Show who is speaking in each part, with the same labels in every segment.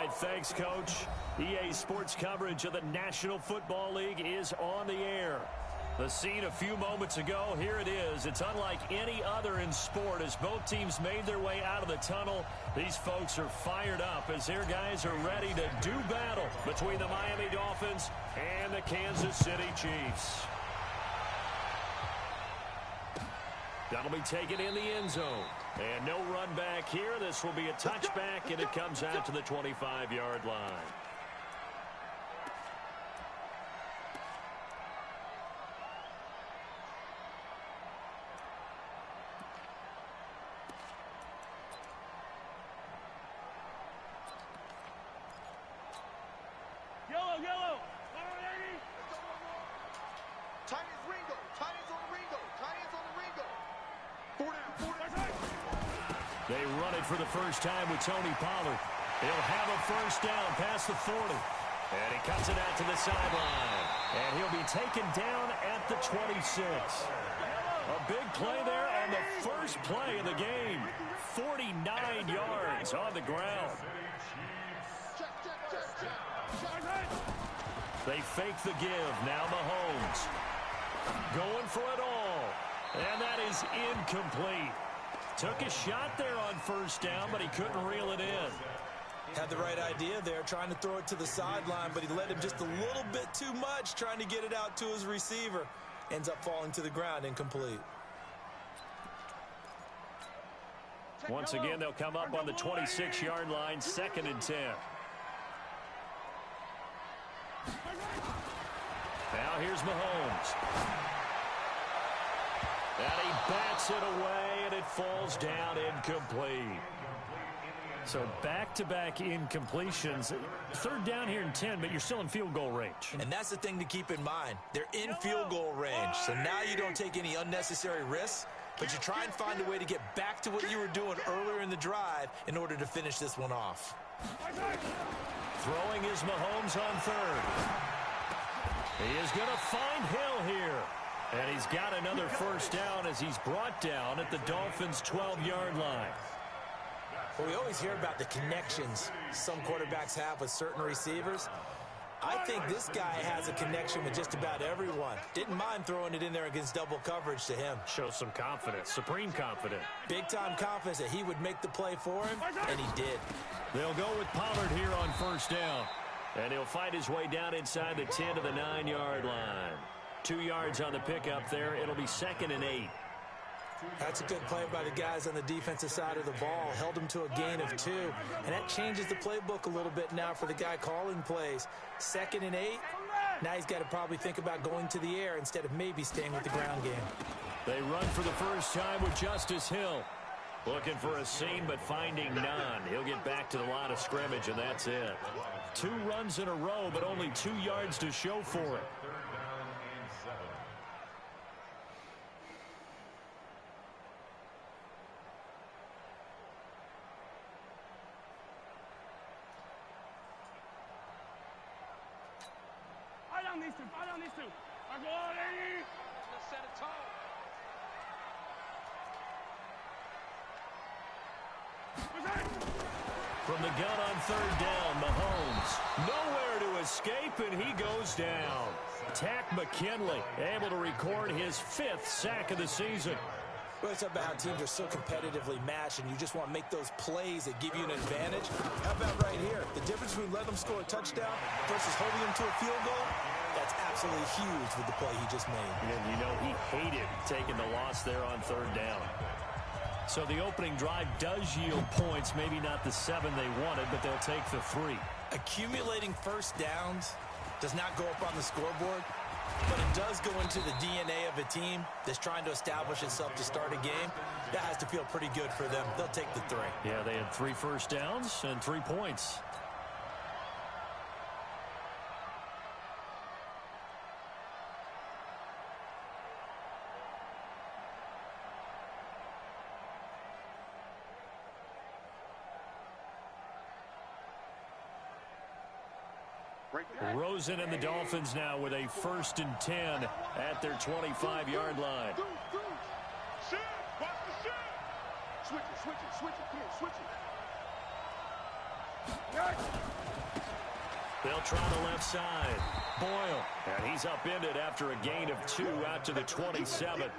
Speaker 1: right, thanks, Coach. EA Sports coverage of the National Football League is on the air. The scene a few moments ago, here it is. It's unlike any other in sport as both teams made their way out of the tunnel. These folks are fired up as their guys are ready to do battle between the Miami Dolphins and the Kansas City Chiefs. That'll be taken in the end zone. And no run back here. This will be a touchback, and it comes out to the 25-yard line.
Speaker 2: Yellow.
Speaker 1: They run it for the first time with Tony Pollard. He'll have a first down past the 40. And he cuts it out to the sideline. And he'll be taken down at the 26. A big play there on the first play of the game. 49 yards on the ground. They fake the give. Now Mahomes going for it all. And that is incomplete. Took a shot there on first down, but he couldn't reel it in.
Speaker 3: Had the right idea there, trying to throw it to the sideline, but he led him just a little bit too much, trying to get it out to his receiver. Ends up falling to the ground, incomplete.
Speaker 1: Once again, they'll come up on the 26-yard line, 2nd and 10. Now here's Mahomes. And he bats it away, and it falls down incomplete. So back-to-back incompletions. 3rd down here and 10, but you're still in field goal range.
Speaker 3: And that's the thing to keep in mind. They're in field goal range, so now you don't take any unnecessary risks, but you try and find a way to get back to what you were doing earlier in the drive in order to finish this one off.
Speaker 1: Throwing is Mahomes on 3rd. He is going to find Hill here. And he's got another first down as he's brought down at the Dolphins' 12-yard line.
Speaker 3: Well, we always hear about the connections some quarterbacks have with certain receivers. I think this guy has a connection with just about everyone. Didn't mind throwing it in there against double coverage to him.
Speaker 1: Shows some confidence, supreme confidence.
Speaker 3: Big-time confidence that he would make the play for him, and he did.
Speaker 1: They'll go with Pollard here on first down. And he'll fight his way down inside the 10 to the 9-yard line. 2 yards on the pickup there. It'll be 2nd and 8.
Speaker 3: That's a good play by the guys on the defensive side of the ball. Held him to a gain of 2. And that changes the playbook a little bit now for the guy calling plays. 2nd and 8. Now he's got to probably think about going to the air instead of maybe staying with the ground game.
Speaker 1: They run for the first time with Justice Hill. Looking for a seam, but finding none. He'll get back to the line of scrimmage, and that's it. 2 runs in a row, but only 2 yards to show for it.
Speaker 2: These two. Let's set a tone.
Speaker 1: From the gun on 3rd down, Mahomes nowhere to escape, and he goes down. Tack McKinley able to record his 5th sack of the season.
Speaker 3: Well, it's about how teams are so competitively matched, and you just want to make those plays that give you an advantage. How about right here? The difference between letting them score a touchdown versus holding them to a field goal, that's absolutely huge with the play he just made.
Speaker 1: And you know he hated taking the loss there on 3rd down. So the opening drive does yield points, maybe not the 7 they wanted, but they'll take the 3.
Speaker 3: Accumulating first downs does not go up on the scoreboard, but it does go into the DNA of a team that's trying to establish itself to start a game. That has to feel pretty good for them. They'll take the 3.
Speaker 1: Yeah, they had 3 first downs and 3 points. Rosen and the Dolphins now with a 1st and 10 at their 25-yard line.
Speaker 2: Switch it. Come on, switch it.
Speaker 1: They'll try the left side. Boyle. And he's upended after a gain of 2 out to the 27.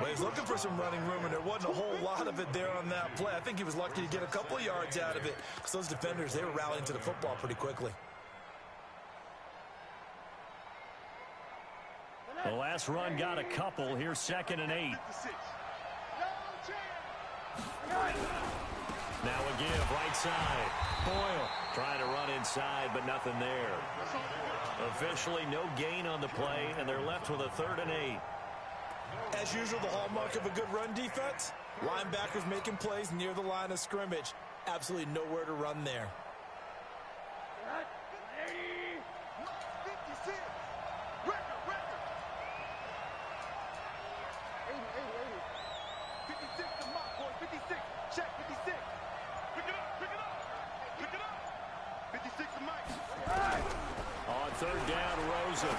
Speaker 3: Well, he's looking for some running room, and there wasn't a whole lot of it there on that play. I think he was lucky to get a couple of yards out of it because those defenders, they were rallying to the football pretty quickly.
Speaker 1: The last run got a couple. Here's 2nd and 8. Now a give, right side. Boyle trying to run inside, but nothing there. Officially no gain on the play, and they're left with a 3rd and 8.
Speaker 3: As usual, the hallmark of a good run defense, linebackers making plays near the line of scrimmage. Absolutely nowhere to run there.
Speaker 2: 56, check, 56. Pick it up, pick it up, pick it up. 56 to Mike.
Speaker 1: On 3rd down, Rosen.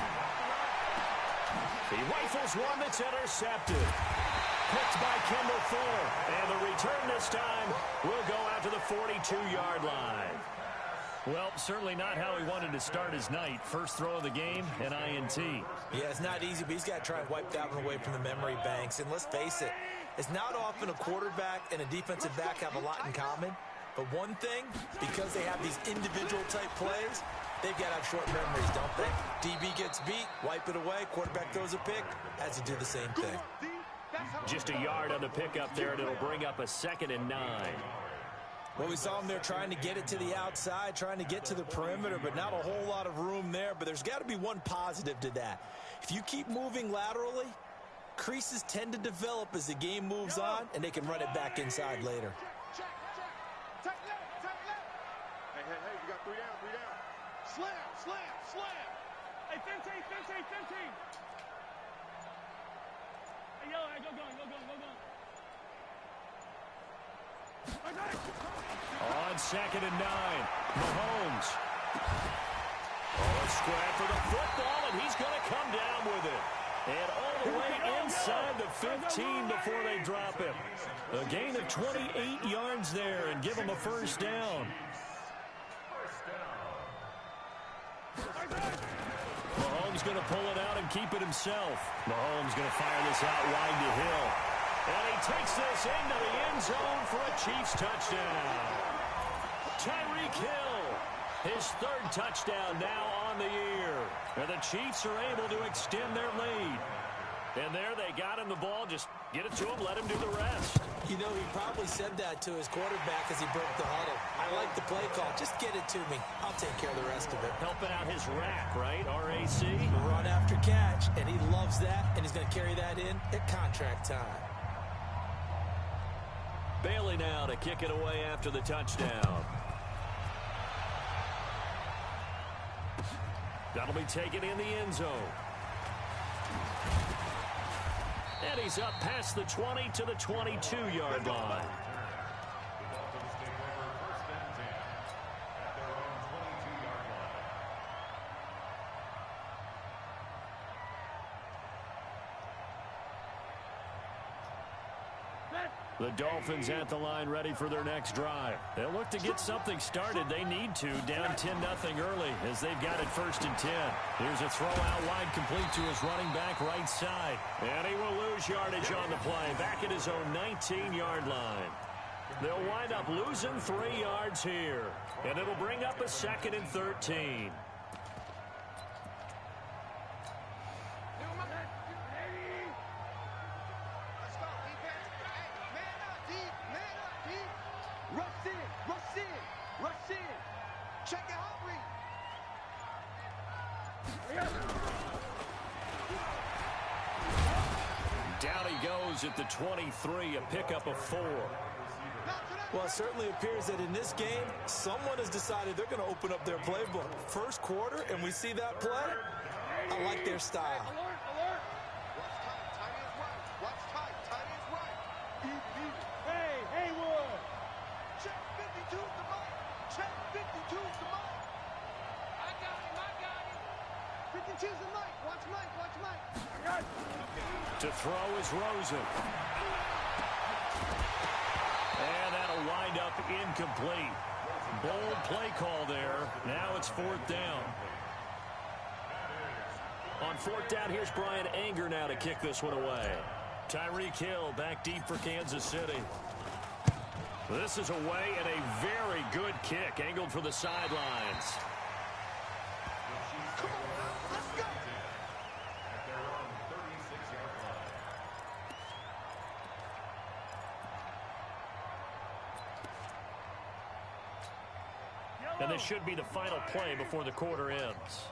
Speaker 1: He rifles one that's intercepted. Picked by Kendall Fuller. And the return this time will go out to the 42-yard line. Well, certainly not how he wanted to start his night. First throw of the game, an INT.
Speaker 3: Yeah, it's not easy, but he's got to try and wipe that one away from the memory banks. And let's face it, it's not often a quarterback and a defensive back have a lot in common. But one thing, because they have these individual type plays, they've got to have short memories, don't they? DB gets beat, wipe it away, quarterback throws a pick, has to do the same thing.
Speaker 1: Just a yard on the pickup there, and it'll bring up a 2nd and 9.
Speaker 3: Well, we saw him there trying to get it to the outside, trying to get to the perimeter, but not a whole lot of room there. But there's got to be one positive to that. If you keep moving laterally, creases tend to develop as the game moves on, and they can run it back inside later.
Speaker 2: Hey, you got 3 down, 3 down. Slam, slam, slam. Hey, 15. Hey, yellow, hey, go going.
Speaker 1: On 2nd and 9, Mahomes. Oh, a scrap for the football, and he's going to come down with it. And all the way inside the 15 before they drop him. A gain of 28 yards there and give him a 1st down. Mahomes going to pull it out and keep it himself. Mahomes going to fire this out wide to Hill. And he takes this into the end zone for a Chiefs touchdown. Tyreek Hill, his 3rd touchdown now on the year. And the Chiefs are able to extend their lead. And there they got him the ball. Just get it to him, let him do the rest.
Speaker 3: You know, he probably said that to his quarterback as he broke the huddle. I like the play call. Just get it to me. I'll take care of the rest of it.
Speaker 1: Helping out his rack, right? RAC.
Speaker 3: Run after catch, and he loves that, and he's going to carry that in at contract time.
Speaker 1: Bailey now to kick it away after the touchdown. That'll be taken in the end zone. And he's up past the 20 to the 22-yard line. The Dolphins at the line ready for their next drive. They'll look to get something started. They need to, down 10-0 early as they've got it 1st and 10. Here's a throw out wide complete to his running back right side. And he will lose yardage on the play back at his own 19-yard line. They'll wind up losing 3 yards here. And it'll bring up a 2nd and 13. Down he goes at the 23, a pickup of 4.
Speaker 3: Well, it certainly appears that in this game, someone has decided they're going to open up their playbook. 1st quarter, and we see that play. I like their style.
Speaker 2: Alert. Watch tight. Tight is right. Hey, Haywood. Check 52's the mark. Check 52's the mark. I got him. 52's the Mike. Watch Mike. I got him.
Speaker 1: To throw is Rosen. And that'll wind up incomplete. Bold play call there. Now it's 4th down. On 4th down, here's Brian Anger now to kick this one away. Tyreek Hill back deep for Kansas City. This is away and a very good kick angled for the sidelines.
Speaker 2: Come on, let's go.
Speaker 1: And this should be the final play before the quarter ends.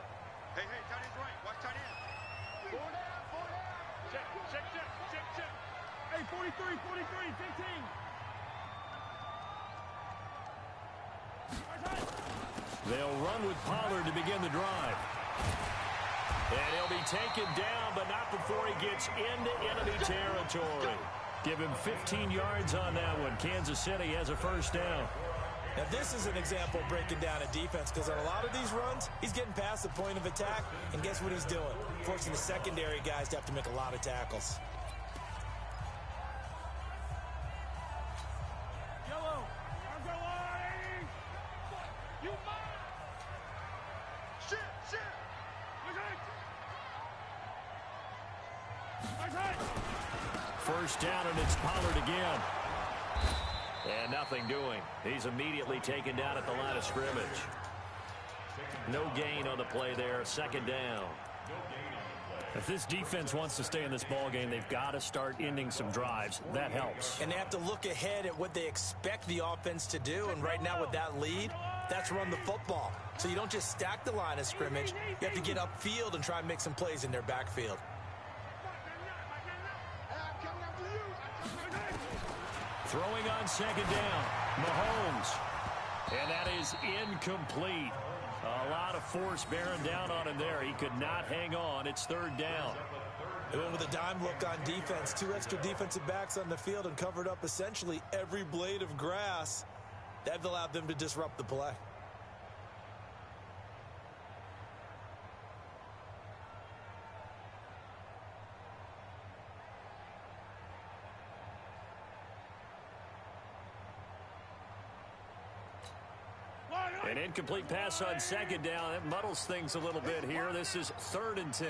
Speaker 2: Hey, tight end's right. Watch tight end. 4 down. Check. Hey, 43, 15.
Speaker 1: They'll run with Pollard to begin the drive. And he'll be taken down, but not before he gets into enemy territory. Give him 15 yards on that one. Kansas City has a 1st down.
Speaker 3: Now, this is an example of breaking down a defense, because on a lot of these runs, he's getting past the point of attack, and guess what he's doing? Forcing the secondary guys to have to make a lot of tackles.
Speaker 2: Yellow. Underline. You mine. Shit.
Speaker 1: First down, and it's Pollard again. And nothing doing. He's immediately taken down at the line of scrimmage. No gain on the play there. 2nd down. If this defense wants to stay in this ballgame, they've got to start ending some drives. That helps.
Speaker 3: And they have to look ahead at what they expect the offense to do. And right now with that lead, that's run the football. So you don't just stack the line of scrimmage. You have to get upfield and try and make some plays in their backfield.
Speaker 1: Throwing on 2nd down. Mahomes. And that is incomplete. A lot of force bearing down on him there. He could not hang on. It's 3rd down.
Speaker 3: They went with a dime look on defense. 2 extra defensive backs on the field and covered up essentially every blade of grass. That allowed them to disrupt the play.
Speaker 1: An incomplete pass on 2nd down. That muddles things a little bit here. This is 3rd and 10.